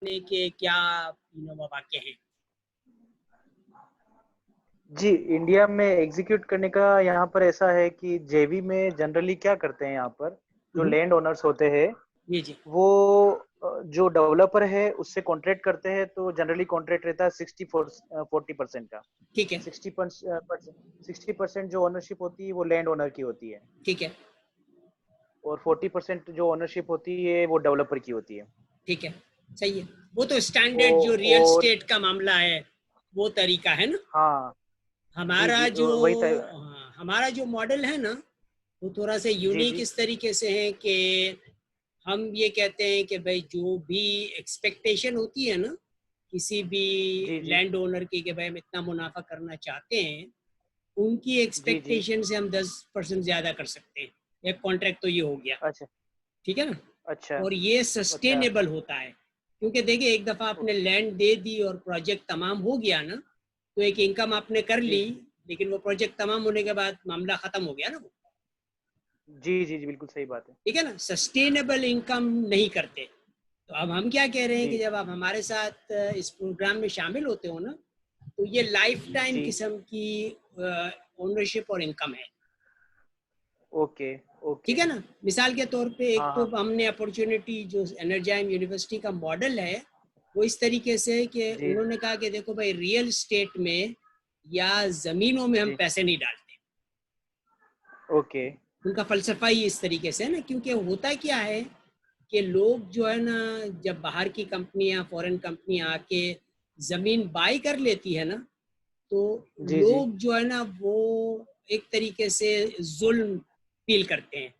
के क्या वाक्य हैं? जी, इंडिया में एग्जीक्यूट करने का यहाँ पर ऐसा है कि जेवी में जनरली क्या करते हैं, यहाँ पर जो लैंड ओनर्स होते हैं जी वो जो डेवलपर है उससे कॉन्ट्रैक्ट करते हैं, तो जनरली कॉन्ट्रैक्ट रहता है 40% का। ठीक है 60% जो ओनरशिप होती है वो लैंड ओनर की होती है, ठीक है और 40% जो ओनरशिप होती है वो डेवलपर की होती है। ठीक है, सही है। वो तो ओ, स्टैंडर्ड जो रियल और स्टेट का मामला है वो तरीका है ना। हाँ, जी हमारा जी, जो वही था। हमारा जो मॉडल है ना वो थोड़ा सा जी यूनिक जी इस तरीके से है कि हम ये कहते हैं कि भाई जो भी एक्सपेक्टेशन होती है ना किसी भी जी जी लैंड ओनर की कि भाई हम इतना मुनाफा करना चाहते हैं, उनकी जी जी। एक्सपेक्टेशन से हम 10% ज़्यादा कर सकते हैं। एक कॉन्ट्रैक्ट तो ये हो गया, अच्छा ठीक है ना। अच्छा और ये अच्छा। सस्टेनेबल होता है, क्योंकि देखिए एक दफ़ा आपने लैंड दे दी और प्रोजेक्ट तमाम हो गया ना, तो एक इनकम आपने कर जी ली, लेकिन वो प्रोजेक्ट तमाम होने के बाद मामला ख़त्म हो गया ना वो, जी जी जी, बिल्कुल सही बात है। ठीक है ना। सस्टेनेबल इनकम नहीं करते। तो अब हम क्या कह रहे हैं कि जी जब आप हमारे साथ इस प्रोग्राम में शामिल होते हो ना, तो ये लाइफ टाइम जी। किस्म की ओनरशिप और इनकम है, ओके ठीक ओके। है ना। मिसाल के तौर पे एक हाँ तो हाँ। हमने अपॉर्चुनिटी जो एनर्जाइम यूनिवर्सिटी का मॉडल है वो इस तरीके से है कि जी उन्होंने कहा कि देखो भाई रियल स्टेट में या ज़मीनों में हम जी। पैसे नहीं डालते। ओके। उनका फ़लसफ़ा ही इस तरीके से है ना, क्योंकि होता क्या है कि लोग जो है ना, जब बाहर की कंपनियां फॉरेन कंपनियां आके ज़मीन बाई कर लेती है ना, तो जी जी। लोग जो है ना वो एक तरीके से जुल्म फील करते हैं।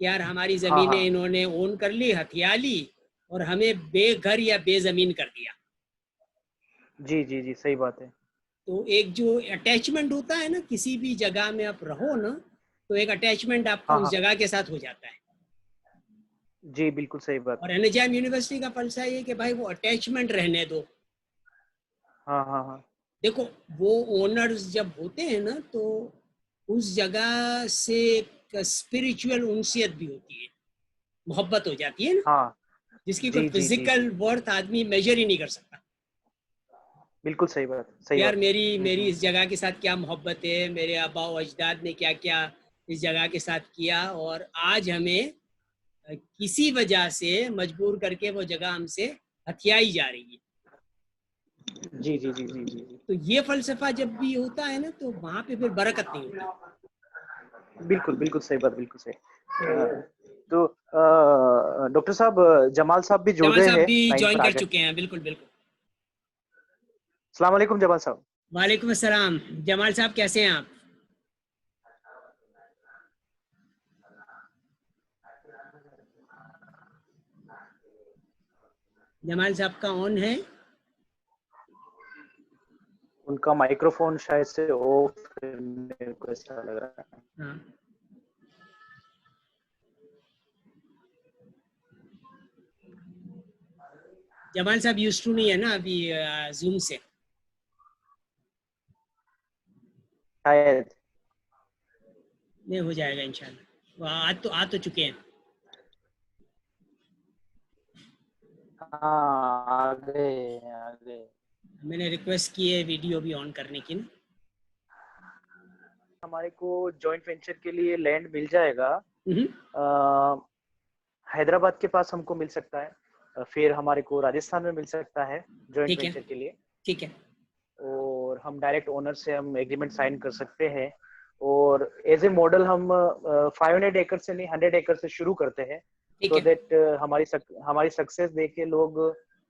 यार हमारी हाँ ज़मीनें हाँ। इन्होंने ओन कर ली, हथिया ली, और हमें बेघर या बेज़मीन कर दिया। जी जी जी, सही बात है। तो एक जो अटैचमेंट होता है ना, किसी भी जगह में आप रहो ना, तो एक अटैचमेंट आपका हाँ उस हाँ। जगह के साथ हो जाता है। जी, बिल्कुल सही बात और है। एनएचआईएम यूनिवर्सिटी का फलसा ये कि भाई वो अटैचमेंट रहने दो। हाँ हाँ हाँ। देखो वो ओनर्स जब होते हैं ना, तो उस जगह से एक स्पिरिचुअल उनसियत भी होती है, मोहब्बत हो जाती है ना, हाँ। जिसकी कोई जी जी जी जी, फिजिकल वर्थ आदमी मेजर ही नहीं कर सकता। बिल्कुल सही बात, सही यार बात है। मेरी मेरी हम्म। इस जगह के साथ क्या मोहब्बत है, मेरे आबा व अजदाद ने क्या क्या इस जगह के साथ किया, और आज हमें किसी वजह से मजबूर करके वो जगह हमसे हथियाई जा रही है। जी जी जी जी जी जी। तो ये फलसफा जब भी होता है ना, तो वहां पे फिर बरकत नहीं होती। बिल्कुल बिल्कुल सही बात, बिल्कुल सही। तो डॉक्टर साहब, जमाल साहब भी जुड़ जमाल गए साहब हैं भी लाइन ज्वाइन पर, आ कर जाए। चुके हैं, बिल्कुल बिल्कुल। अस्सलाम वालेकुम जमाल साहब। वालेकुम अस्सलाम। जमाल साहब कैसे हैं आप? जमाल साहब का ऑन है। उनका माइक्रोफोन शायद से ऑफ है, मेरे को ऐसा लग रहा है। हाँ, जमाल साहब यूज टू नहीं है ना अभी जूम से। शायद। नहीं, हो जाएगा इंशाल्लाह। वो आ तो चुके हैं। हाँ, आ गए आ गए। मैंने रिक्वेस्ट की है वीडियो भी ऑन करने की ना। हमारे को जॉइंट वेंचर के लिए लैंड मिल जाएगा। हम्म, अ, हैदराबाद के पास हमको मिल सकता है, फिर हमारे को राजस्थान में मिल सकता है जॉइंट ठीक है वेंचर के लिए। ठीक है और हम डायरेक्ट ओनर से हम एग्रीमेंट साइन कर सकते हैं। और एज ए मॉडल हम 500 एकड़ से नहीं, 100 एकड़ से शुरू करते हैं, ठीक सो है दैट हमारी सक्सेस देख के लोग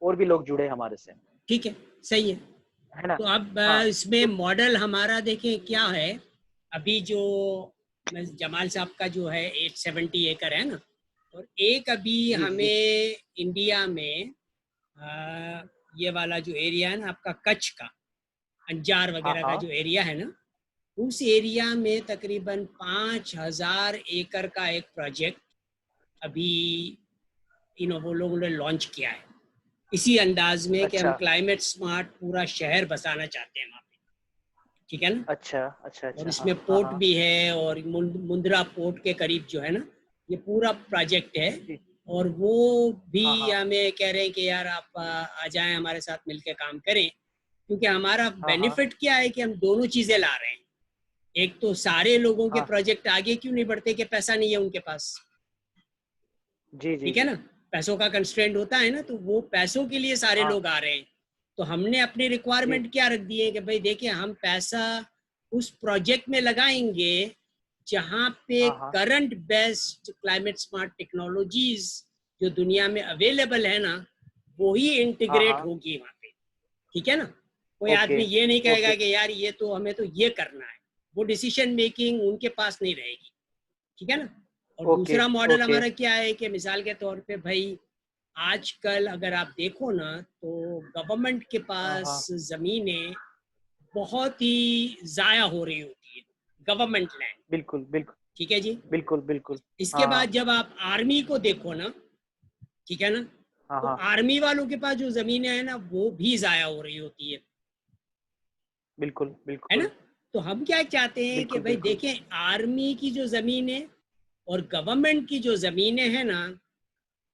और भी लोग जुड़े हमारे से, ठीक है, सही है। है ना। तो अब हाँ। इसमें तो मॉडल हमारा देखें क्या है। अभी जो जमाल साहब का जो है 870 एकड़ है ना, और एक अभी जी जी जी। हमें इंडिया में आ, ये वाला जो एरिया है ना आपका कच्छ का, अंजार हाँ वगैरह का हाँ। जो एरिया है ना, उस एरिया में तकरीबन 5,000 एकड़ का एक प्रोजेक्ट अभी वो लोगों ने लॉन्च किया है, इसी अंदाज में कि हम अच्छा क्लाइमेट स्मार्ट पूरा शहर बसाना चाहते हैं वहाँ पे, ठीक है ना। अच्छा अच्छा और अच्छा। हाँ इसमें हाँ पोर्ट हाँ। भी है, और मुंद्रा पोर्ट के करीब जो है ना ये पूरा प्रोजेक्ट है। जी और वो भी हाँ हाँ हमें कह रहे हैं कि यार आप आ जाएं हमारे साथ मिलके काम करें, क्योंकि हमारा हाँ हाँ बेनिफिट क्या है कि हम दोनों चीजें ला रहे हैं। एक तो सारे लोगों के हाँ। प्रोजेक्ट आगे क्यों नहीं बढ़ते कि पैसा नहीं है उनके पास, जी जी ठीक है जी। ना, पैसों का कंस्ट्रेंट होता है ना, तो वो पैसों के लिए सारे हाँ लोग आ रहे हैं। तो हमने अपनी जी। रिक्वायरमेंट क्या रख दी है कि भाई देखिए हम पैसा उस प्रोजेक्ट में लगाएंगे जहाँ पे हाँ हाँ। Current best climate smart technologies जो दुनिया में अवेलेबल है ना, वो ही हाँ इंटीग्रेट हाँ। होगी वहाँ पे, ठीक है ना। कोई ओके आदमी ये नहीं ओके। कहेगा कि यार ये तो हमें तो ये करना है, वो डिसीजन मेकिंग उनके पास नहीं रहेगी, ठीक है ना। और ओके दूसरा मॉडल ओके। हमारा क्या है कि मिसाल के तौर पे भाई आजकल अगर आप देखो ना तो गवर्नमेंट के हाँ पास हाँ। जमीनें बहुत ही ज़ाया हो रही होती है, गवर्नमेंट लैंड, बिल्कुल बिल्कुल। ठीक है जी। बिल्कुल बिल्कुल। इसके हाँ बाद हाँ जब आप आर्मी को देखो ना, ठीक है ना, हाँ तो हाँ। आर्मी वालों के पास जो ज़मीनें हैं ना वो भी ज़ाया हो रही होती बिल्कुल है ना। बिल्कुल। तो हम क्या चाहते हैं कि बिल्कुल भाई बिल्कुल। देखें आर्मी की जो ज़मीनें और गवर्नमेंट की जो ज़मीनें हैं ना,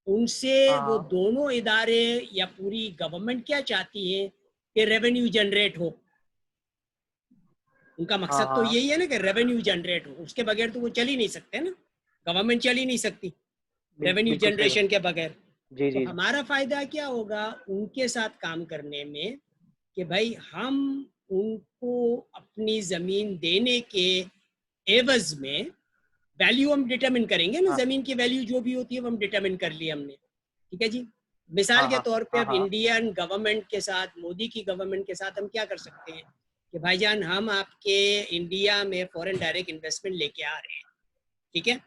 उनसे हाँ वो हाँ दोनों इदारे या पूरी गवर्नमेंट क्या चाहती है कि रेवेन्यू जनरेट हो। उनका हाँ मकसद तो हाँ। यही है ना कि रेवेन्यू जनरेट हो, उसके बगैर तो वो चल ही नहीं सकते ना, गवर्नमेंट चल ही नहीं सकती रेवेन्यू बिल्कुल सही बात। जनरेशन के बगैर। जी तो जी। हमारा फायदा क्या होगा उनके साथ काम करने में कि भाई हम उनको अपनी जमीन देने के एवज में वैल्यू हम डिटरमिन करेंगे ना, हाँ जमीन की वैल्यू जो भी होती है वो हम डिटरमिन कर ली हमने, ठीक है जी। मिसाल हाँ के हाँ तौर पे हाँ अब हाँ। इंडियन गवर्नमेंट के साथ, मोदी की गवर्नमेंट के साथ हम क्या कर सकते हैं कि भाईजान हम आपके इंडिया में फॉरेन डायरेक्ट इन्वेस्टमेंट लेके आ रहे हैं, ठीक है,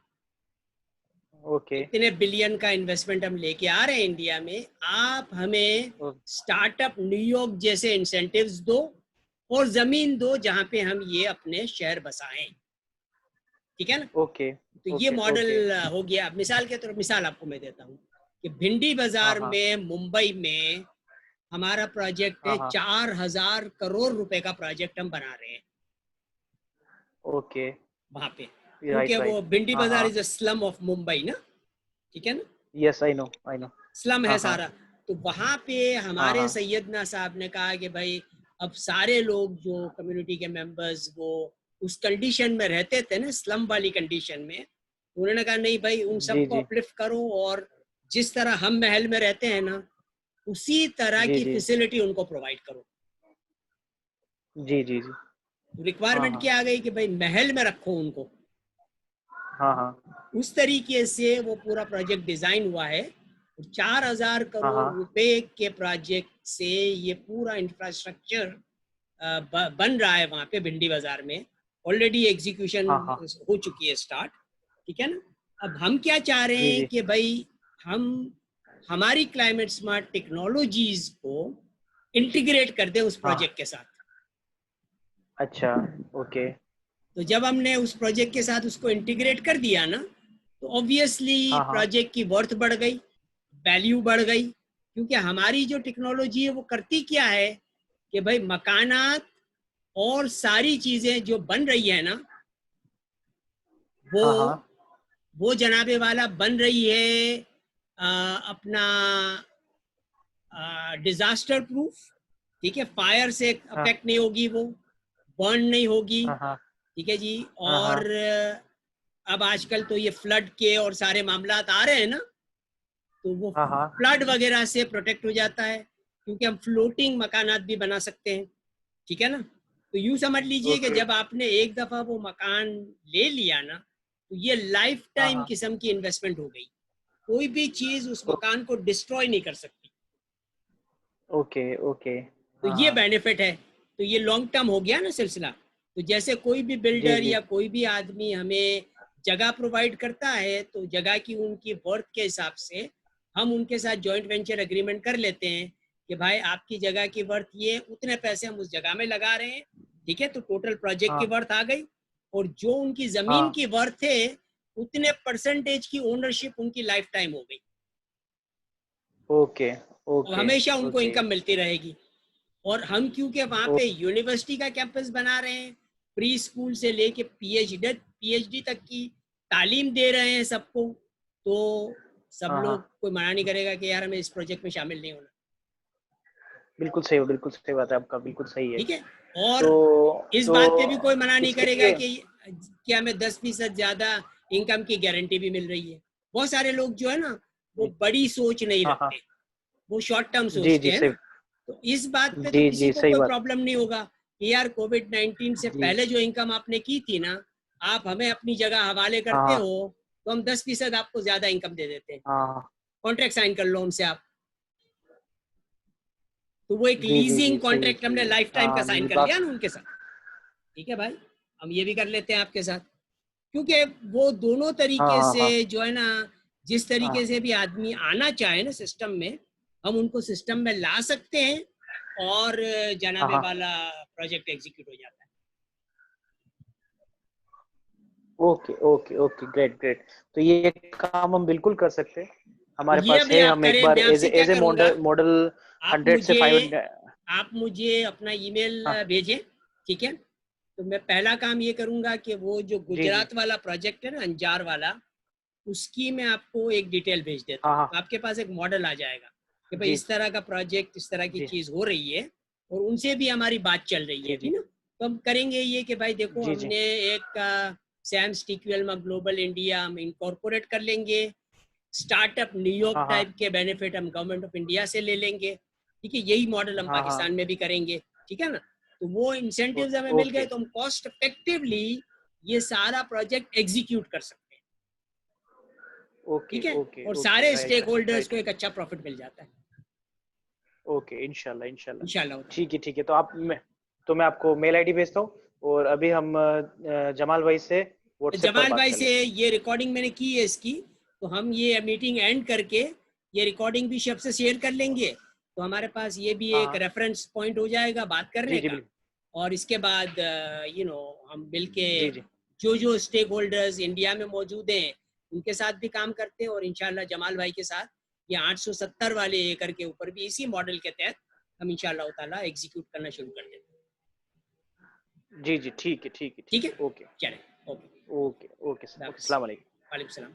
ओके इतने बिलियन का इन्वेस्टमेंट हम लेके आ रहे हैं इंडिया में, आप हमें स्टार्टअप न्यूयॉर्क जैसे इंसेंटिव्स दो और जमीन दो जहां पे हम ये अपने शहर बसाएं, ठीक है ना। ओके तो ये ओके ओके। मॉडल हो गया। मिसाल के तौर मिसाल आपको मैं देता हूँ कि भिंडी हाँ बाजार हाँ में मुंबई में हमारा प्रोजेक्ट है, हाँ हाँ। 4,000 करोड़ रुपए का प्रोजेक्ट हम बना रहे हैं ओके। वहां पे, क्योंकि राइट वो राइट। भिंडी हाँ बाजार हाँ। Is a slum of Mumbai ना, ठीक है ना, yes I know I know. Slum है हाँ हाँ सारा। तो वहां पे हाँ हमारे हाँ। सैयदना साहब ने कहा कि भाई अब सारे लोग जो कम्युनिटी के मेंबर्स वो उस कंडीशन में रहते थे ना, स्लम वाली कंडीशन में, उन्होंने कहा नहीं भाई उन जी सबको जी अपलिफ्ट करो और जिस तरह हम महल में रहते हैं ना उसी तरह जी की जी फैसिलिटी उनको प्रोवाइड करो। जी जी जी। तो हाँ रिक्वायरमेंट हाँ क्या आ गई कि भाई महल में रखो उनको, हाँ हाँ उस तरीके से वो पूरा प्रोजेक्ट डिजाइन हुआ है। 4,000 हाँ करोड़ हाँ रुपए के प्रोजेक्ट से ये पूरा इंफ्रास्ट्रक्चर बन रहा है वहाँ पे भिंडी बाजार में, ऑलरेडी एग्जीक्यूशन हाँ हाँ। हो चुकी है स्टार्ट, ठीक है ना। अब हम क्या चाह रहे जी हैं जी। कि भाई हम हमारी क्लाइमेट स्मार्ट टेक्नोलॉजीज को इंटीग्रेट कर दें उस हाँ। प्रोजेक्ट के साथ। अच्छा। ओके। तो जब हमने उस प्रोजेक्ट के साथ उसको इंटीग्रेट कर दिया ना, तो ऑब्वियसली हाँ हाँ प्रोजेक्ट की वर्थ बढ़ गई, वैल्यू बढ़ गई, क्योंकि हमारी जो टेक्नोलॉजी है वो करती क्या है कि भाई मकानात और सारी चीजें जो बन रही है ना वो हाँ हाँ वो जनाबे वाला बन रही है अपना डिजास्टर प्रूफ, ठीक है, फायर से हाँ अफेक्ट नहीं होगी, वो बर्न नहीं होगी, हाँ हाँ ठीक है जी। हाँ हाँ और अब आजकल तो ये फ्लड के और सारे मामलात आ रहे हैं ना, तो वो हाँ हाँ। फ्लड वगैरह से प्रोटेक्ट हो जाता है, क्योंकि हम फ्लोटिंग मकानात भी बना सकते हैं, ठीक है ना। तो यूं समझ लीजिए कि ओके। जब आपने एक दफा वो मकान ले लिया ना, तो ये लाइफ हाँ टाइम हाँ। किस्म की इन्वेस्टमेंट हो गई, कोई भी चीज उस ओ- मकान को डिस्ट्रॉय नहीं कर सकती। Okay okay. तो हाँ ये हाँ। बेनिफिट है। तो ये लॉन्ग टर्म हो गया ना सिलसिला। तो जैसे कोई भी जी बिल्डर जी। या कोई भी आदमी हमें जगह प्रोवाइड करता है तो जगह की उनकी वर्थ के हिसाब से हम उनके साथ जॉइंट वेंचर एग्रीमेंट कर लेते हैं कि भाई आपकी जगह की वर्थ ये, उतने पैसे हम उस जगह में लगा रहे हैं, ठीक है, तो टोटल प्रोजेक्ट की हाँ वर्थ आ गई। और जो उनकी जमीन हाँ। की वर्थ है उतने परसेंटेज की ओनरशिप उनकी लाइफ टाइम हो गई, ओके और ओके हमेशा उनको ओके इनकम मिलती रहेगी। और हम क्योंकि वहाँ ओ। पे यूनिवर्सिटी का कैंपस बना रहे हैं, प्री स्कूल से लेके पीएचडी तक की तालीम दे रहे हैं सबको, तो सब हाँ लोग, हाँ, कोई मना नहीं करेगा कि यार हमें इस प्रोजेक्ट में शामिल नहीं होना। बिल्कुल सही बात है आपका, बिल्कुल सही है। ठीक है, और तो इस तो बात पे भी कोई मना नहीं इसके करेगा लिए कि हमें 10% ज्यादा इनकम की गारंटी भी मिल रही है। बहुत सारे लोग जो है ना, वो जी, बड़ी सोच नहीं हाँ हाँ, रखते, वो शॉर्ट टर्म जी सोचते जी हैं सही, ना। तो इस बात पे तो जी किसी जी को सही कोई बात, प्रॉब्लम नहीं होगा कि यार कोविड-19 से जी, पहले जो इनकम आपने की थी ना, आप हमें अपनी जगह हवाले हाँ करते हाँ, हो, तो हम 10% आपको ज्यादा इनकम दे देते हैं। हाँ, कॉन्ट्रैक्ट साइन कर लो हमसे आप। तो वो एक जी लीजिंग सही कॉन्ट्रैक्ट हमने सही, लाइफ टाइम का हाँ साइन जी कर लिया बात, ना उनके साथ। ठीक है भाई, हम ये भी कर लेते हैं आपके साथ, क्योंकि वो दोनों हाँ तरीके हाँ से हाँ जो है ना, जिस हाँ, तरीके से भी आदमी आना चाहे ना सिस्टम में, हम उनको सिस्टम में ला सकते हैं, और हाँ जनाबे हाँ, वाला प्रोजेक्ट एग्जीक्यूट हो जाता है। Okay okay okay, great great. तो ये काम हम बिल्कुल कर सकते हैं, तो हमारे ये पास अभी है, आप हम एक करें, बार मैं आपसे क्या एज ए करूंगा, मॉडल मॉडल आप 100 से मुझे 500, आप मुझे अपना ईमेल हाँ, भेजें। ठीक है, तो मैं पहला काम ये करूंगा कि वो जो जी जी, गुजरात वाला प्रोजेक्ट है ना, अंजार वाला, उसकी मैं आपको एक डिटेल भेज देता हाँ हूँ, हाँ, तो आपके पास एक मॉडल आ जाएगा कि भाई जी इस तरह का प्रोजेक्ट, इस तरह की जी चीज़ हो रही है, और उनसे भी हमारी बात चल रही है, जी ठीक ना। तो हम करेंगे ये कि भाई देखो, जी जी, हमने एक सैम स्टिक्वेल में ग्लोबल इंडिया हम इनकॉर्पोरेट कर लेंगे, स्टार्टअप न्यूयॉर्क हाँ हाँ टाइप के बेनिफिट हम गवर्नमेंट ऑफ इंडिया से ले लेंगे। ठीक है, यही मॉडल हम हाँ हाँ, पाकिस्तान में भी करेंगे। ठीक है ना, तो वो इंसेंटिव्स ओके हमें मिल गए ओके तो हम कॉस्ट इफेक्टिवली ये सारा प्रोजेक्ट एग्जीक्यूट कर सकते हैं। ओके ठीक है, ओके और ओके, सारे right stake right holders right, को एक अच्छा प्रॉफिट मिल जाता है, ओके, इंशाल्लाह इंशाल्लाह। इंशाल्लाह ताला। ठीक है, तो मैं आपको मेल आईडी भेजता हूँ, और अभी हम जमाल भाई से व्हाट्सएप पर जमाल बात भाई कर से लेते हैं। ये रिकॉर्डिंग मैंने की है इसकी, तो हम ये मीटिंग एंड करके ये रिकॉर्डिंग भी सबसे शेयर कर लेंगे, तो हमारे पास ये भी हाँ एक हाँ, रेफरेंस पॉइंट हो जाएगा बात जी करने जी का। बिल्कुल, और इसके बाद हम मिलके जी जी जो स्टेक होल्डर्स इंडिया में मौजूद हैं उनके साथ भी काम करते हैं, और इंशाल्लाह जमाल भाई के साथ ये 870 वाले एकड़ के ऊपर भी इसी मॉडल के तहत हम इंशाल्लाह ताला एग्जीक्यूट करना शुरू कर देते हैं। जी जी, ठीक ठीक है, है, ओके चलें, ओके, ओके ओके, खुदा ओके, हाफिज़, सलाम अलैकुम। वालेकुम सलाम।